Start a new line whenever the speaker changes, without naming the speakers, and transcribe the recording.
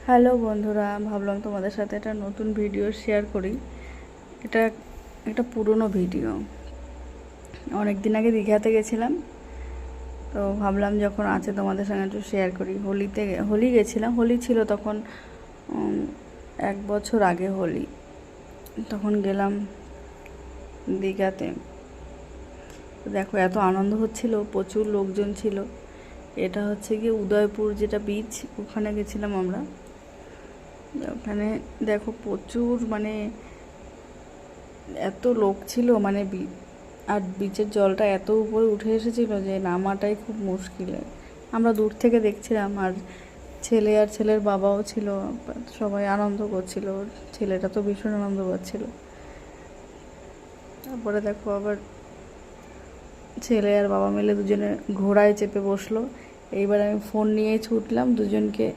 Hello বন্ধুরা, ভাবলাম তোমাদের সাথে একটা নতুন ভিডিও শেয়ার করি। এটা একটা পুরনো ভিডিও। অনেক দিন আগে দীঘাতে গেছিলাম, তো ভাবলাম যখন আছে তোমাদের সঙ্গে একটু শেয়ার করি। হোলি গেছিলাম, হোলি ছিল তখন 1 বছর আগে হোলি। তখন গেলাম দীঘাতে। দেখো এত আনন্দ হচ্ছিল, প্রচুর লোকজন ছিল। এটা হচ্ছে গিয়ে উদয়পুর যেটা বিচ, ওখানে গেছিলাম আমরা। ওখানে দেখো প্রচুর এত লোক ছিল আর বিচের জলটা এত উপরে উঠে এসেছিল যে নামাটাই খুব মুশকিল। আমরা দূর থেকে দেখছিলাম, আর ছেলের বাবাও ছিল, সবাই আনন্দ করছিল। ছেলেটা তো ভীষণ আনন্দ করছিল। তারপরে দেখো আবার ছেলে আর বাবা মিলে দুজনে ঘোড়ায় চেপে বসলো। এইবার আমি ফোন নিয়ে ছুটলাম দুজনকে